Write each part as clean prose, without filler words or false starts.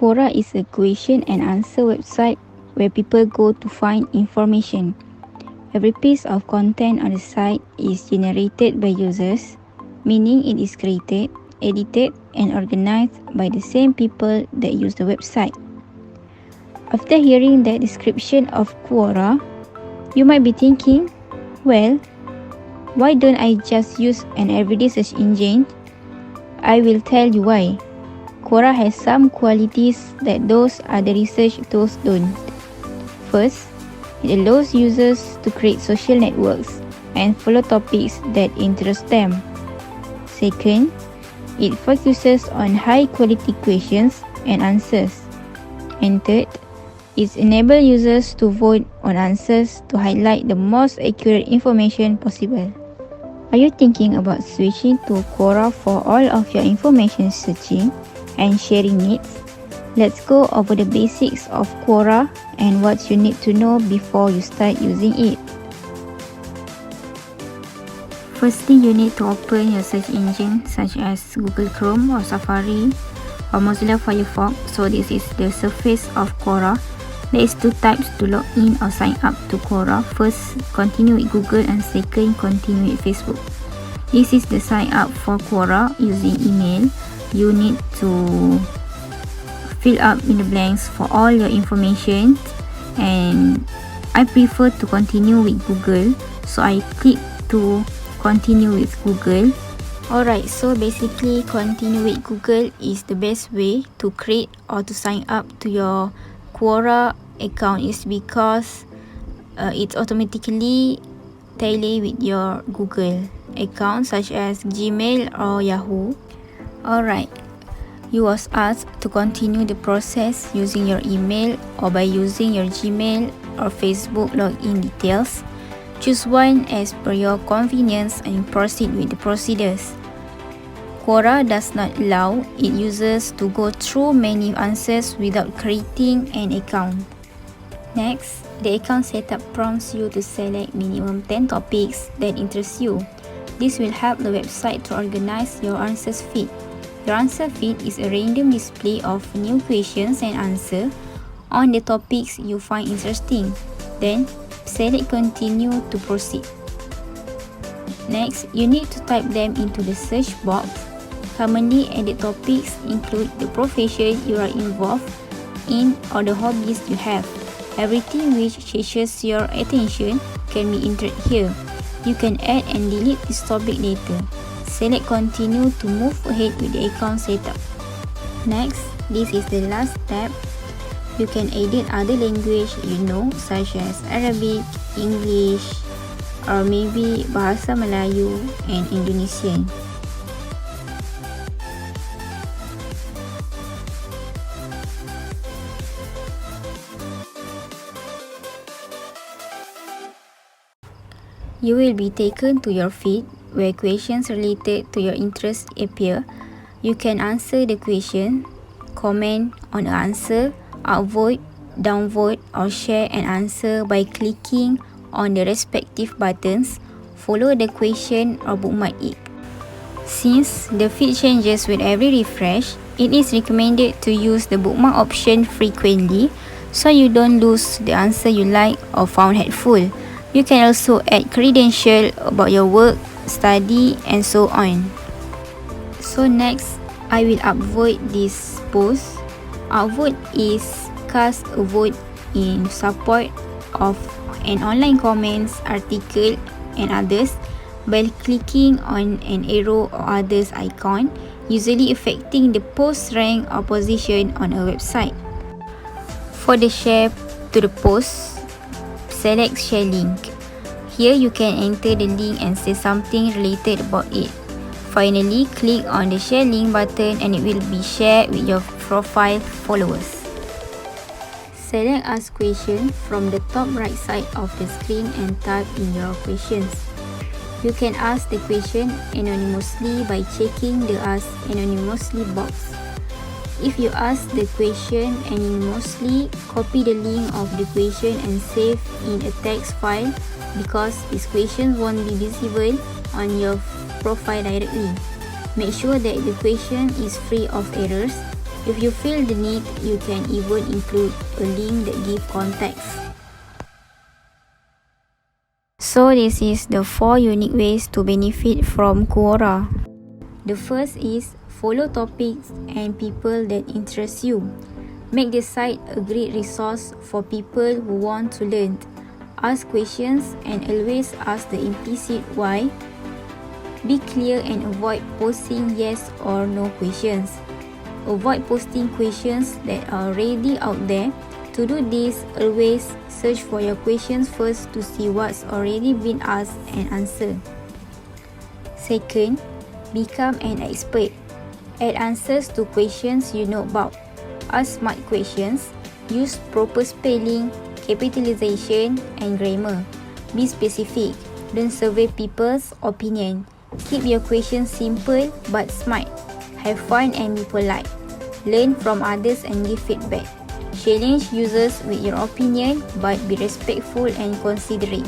Quora is a question and answer website where people go to find information. Every piece of content on the site is generated by users, meaning it is created, edited, and organized by the same people that use the website. After hearing that description of Quora, you might be thinking, well, why don't I just use an everyday search engine? I will tell you why. Quora has some qualities that those other research tools don't. First, it allows users to create social networks and follow topics that interest them. Second, it focuses on high-quality questions and answers. And third, it enables users to vote on answers to highlight the most accurate information possible. Are you thinking about switching to Quora for all of your information searching and sharing needs? Let's go over the basics of Quora and what you need to know before you start using it. Firstly, you need to open your search engine such as Google Chrome or Safari or Mozilla Firefox. So this is the surface of Quora. There is two types to log in or sign up to Quora. First, continue with Google, and second, continue with Facebook. This is the sign up for Quora using email. You need to fill up in the blanks for all your information, and I prefer to continue with Google, so I click to continue with Google. Alright, so basically continue with Google is the best way to create or to sign up to your Quora account, is because it's automatically tally with your Google account such as Gmail or Yahoo. Alright, you was asked to continue the process using your email or by using your Gmail or Facebook login details. Choose one as per your convenience and proceed with the procedures. Quora does not allow its users to go through many answers without creating an account. Next, the account setup prompts you to select minimum 10 topics that interest you. This will help the website to organize your answers feed. Your answer feed is a random display of new questions and answers on the topics you find interesting. Then, select continue to proceed. Next, you need to type them into the search box. Commonly added topics include the profession you are involved in or the hobbies you have. Everything which catches your attention can be entered here. You can add and delete this topic later. Select continue to move ahead with the account setup. Next, this is the last step. You can edit other language you know, such as Arabic, English, or maybe Bahasa Melayu and Indonesian. You will be taken to your feed where questions related to your interest appear. You can answer the question, comment on the answer, upvote, downvote, or share an answer by clicking on the respective buttons, follow the question, or bookmark it. Since the feed changes with every refresh, it is recommended to use the bookmark option frequently so you don't lose the answer you like or found helpful. You can also add credentials about your work, study, and so on. So next, I will upvote this post. Upvote is cast a vote in support of an online comments, article, and others by clicking on an arrow or others icon, usually affecting the post rank or position on a website. For the share to the post, select share link. Here you can enter the link and say something related about it. Finally, click on the share link button and it will be shared with your profile followers. Select ask question from the top right side of the screen and type in your questions. You can ask the question anonymously by checking the ask anonymously box. If you ask the question anonymously, copy the link of the question and save in a text file because this question won't be visible on your profile directly. Make sure that the question is free of errors. If you feel the need, you can even include a link that gives context. So this is the 4 unique ways to benefit from Quora. The first is follow topics and people that interest you. Make the site a great resource for people who want to learn. Ask questions and always ask the implicit why. Be clear and avoid posting yes or no questions. Avoid posting questions that are already out there. To do this, always search for your questions first to see what's already been asked and answer. Second, become an expert. Add answers to questions you know about. Ask smart questions. Use proper spelling, capitalization, and grammar. Be specific. Don't survey people's opinion. Keep your questions simple but smart. Have fun and be polite. Learn from others and give feedback. Challenge users with your opinion but be respectful and considerate.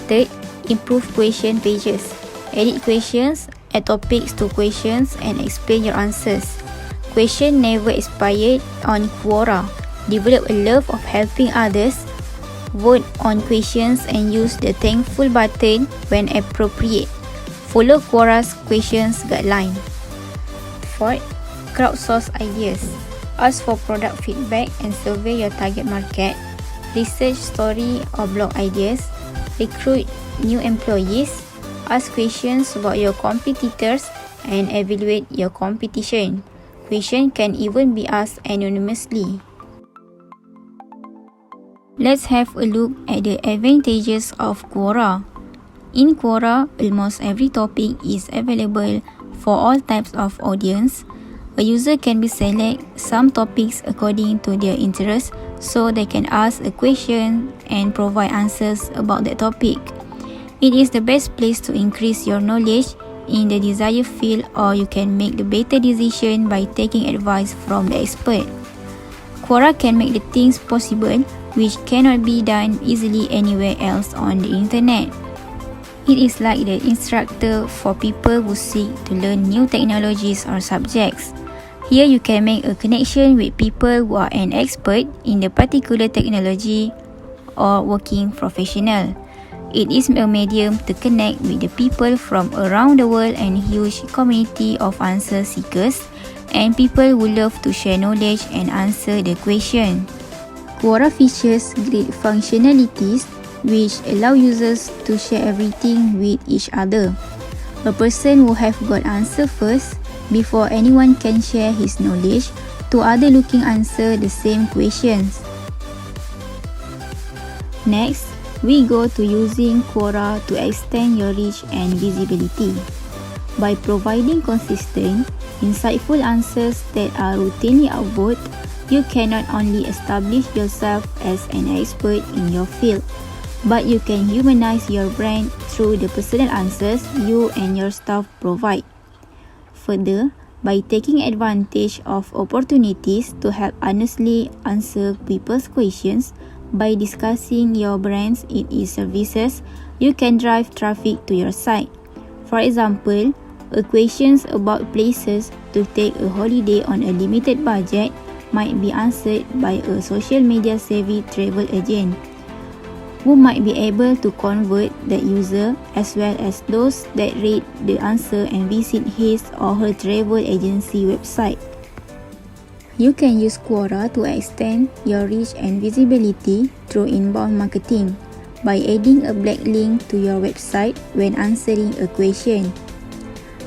Third, improve question pages. Edit questions, add topics to questions, and explain your answers. Question never expired on Quora. Develop a love of helping others. Vote on questions and use the thankful button when appropriate. Follow Quora's questions guideline. Fourth, crowdsource ideas. Ask for product feedback and survey your target market. Research story or blog ideas. Recruit new employees. Ask questions about your competitors and evaluate your competition. Questions can even be asked anonymously. Let's have a look at the advantages of Quora. In Quora, almost every topic is available for all types of audience. A user can be select some topics according to their interest so they can ask a question and provide answers about that topic. It is the best place to increase your knowledge in the desired field, or you can make the better decision by taking advice from the expert. Quora can make the things possible which cannot be done easily anywhere else on the internet. It is like the instructor for people who seek to learn new technologies or subjects. Here you can make a connection with people who are an expert in the particular technology or working professional. It is a medium to connect with the people from around the world and huge community of answer seekers and people who love to share knowledge and answer the question. Quora features great functionalities which allow users to share everything with each other. A person will have got answer first before anyone can share his knowledge to other looking answer the same questions. Next, we go to using Quora to extend your reach and visibility. By providing consistent, insightful answers that are routinely outvoted, you can not only establish yourself as an expert in your field, but you can humanize your brand through the personal answers you and your staff provide. Further, by taking advantage of opportunities to help honestly answer people's questions by discussing your brand's services, you can drive traffic to your site. For example, a questions about places to take a holiday on a limited budget might be answered by a social media savvy travel agent, who might be able to convert that user as well as those that read the answer and visit his or her travel agency website. You can use Quora to extend your reach and visibility through inbound marketing by adding a backlink to your website when answering a question.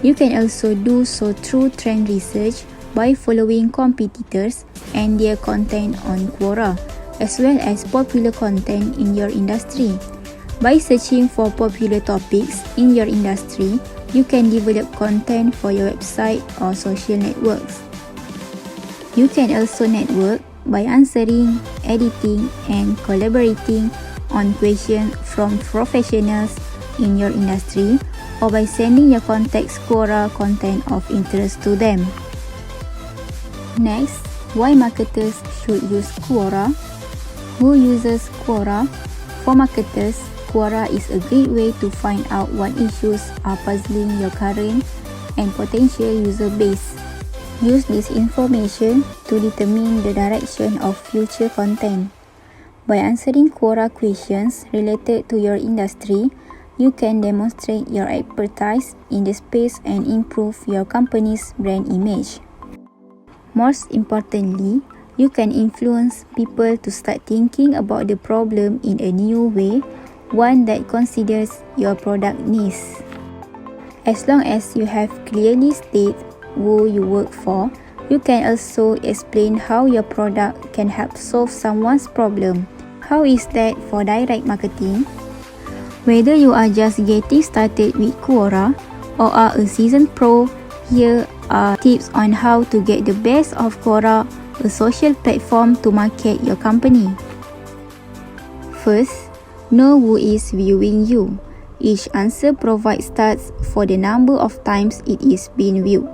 You can also do so through trend research by following competitors and their content on Quora, as well as popular content in your industry. By searching for popular topics in your industry, you can develop content for your website or social networks. You can also network by answering, editing, and collaborating on questions from professionals in your industry, or by sending your contacts Quora content of interest to them. Next, why marketers should use Quora? Who uses Quora? For marketers, Quora is a great way to find out what issues are puzzling your current and potential user base. Use this information to determine the direction of future content. By answering Quora questions related to your industry, you can demonstrate your expertise in the space and improve your company's brand image. Most importantly, you can influence people to start thinking about the problem in a new way, one that considers your product needs. As long as you have clearly stated who you work for, you can also explain how your product can help solve someone's problem. How is that for direct marketing? Whether you are just getting started with Quora or are a seasoned pro, here are tips on how to get the best of Quora, a social platform to market your company. First, know who is viewing you. Each answer provides stats for the number of times it is being viewed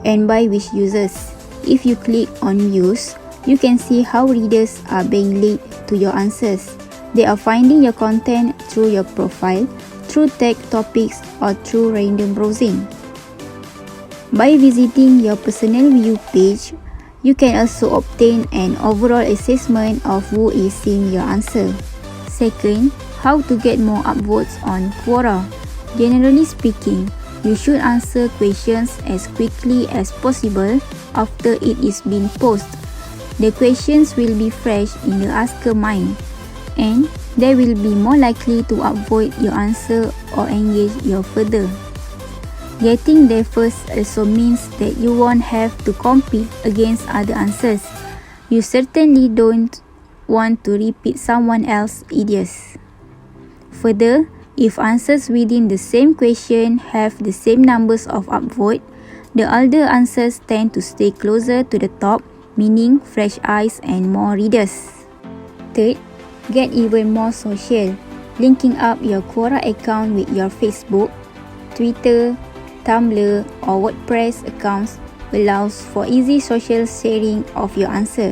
and by which users. If you click on views, you can see how readers are being led to your answers. They are finding your content through your profile, through tag topics, or through random browsing. By visiting your personal view page, you can also obtain an overall assessment of who is seeing your answer. Second, how to get more upvotes on Quora. Generally speaking, you should answer questions as quickly as possible after it is being posted. The questions will be fresh in the asker mind, and they will be more likely to upvote your answer or engage you further. Getting there first also means that you won't have to compete against other answers. You certainly don't want to repeat someone else's ideas. Further, if answers within the same question have the same numbers of upvote, the older answers tend to stay closer to the top, meaning fresh eyes and more readers. Third, get even more social. Linking up your Quora account with your Facebook, Twitter, Tumblr, or WordPress accounts allows for easy social sharing of your answer.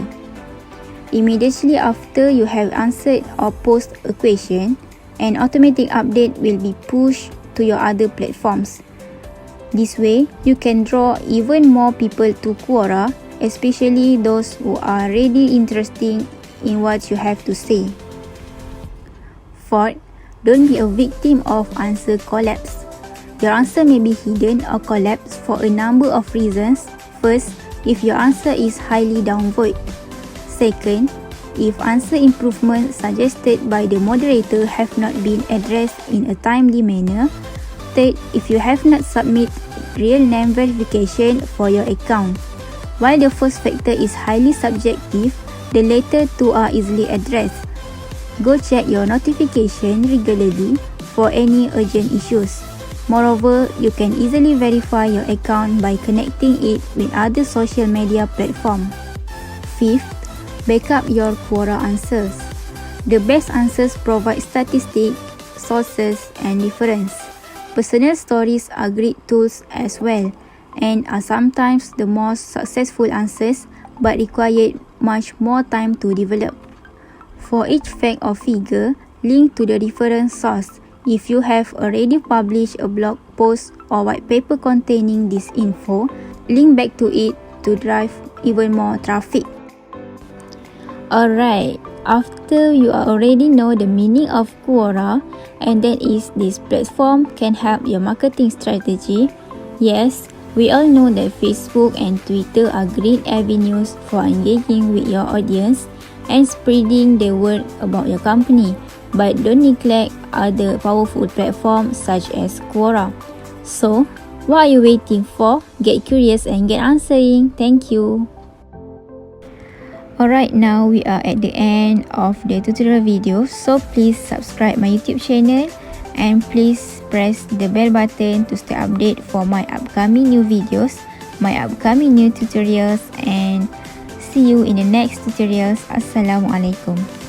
Immediately after you have answered or posted a question, an automatic update will be pushed to your other platforms. This way, you can draw even more people to Quora, especially those who are really interested in what you have to say. Fourth, don't be a victim of answer collapse. Your answer may be hidden or collapsed for a number of reasons. First, if your answer is highly downvoted. Second, if answer improvements suggested by the moderator have not been addressed in a timely manner. Third, if you have not submitted real name verification for your account. While the first factor is highly subjective, the latter two are easily addressed. Go check your notification regularly for any urgent issues. Moreover, you can easily verify your account by connecting it with other social media platforms. Fifth, back up your Quora answers. The best answers provide statistics, sources, and reference. Personal stories are great tools as well, and are sometimes the most successful answers, but require much more time to develop. For each fact or figure, link to the reference source. If you have already published a blog post or white paper containing this info, link back to it to drive even more traffic. Alright, after you already know the meaning of Quora, and that is this platform can help your marketing strategy, yes, we all know that Facebook and Twitter are great avenues for engaging with your audience and spreading the word about your company. But don't neglect other powerful platforms such as Quora. So, what are you waiting for? Get curious and get answering. Thank you. Alright, now we are at the end of the tutorial video. So please subscribe my YouTube channel and please press the bell button to stay updated for my upcoming new videos, my upcoming new tutorials, and see you in the next tutorials. Assalamualaikum.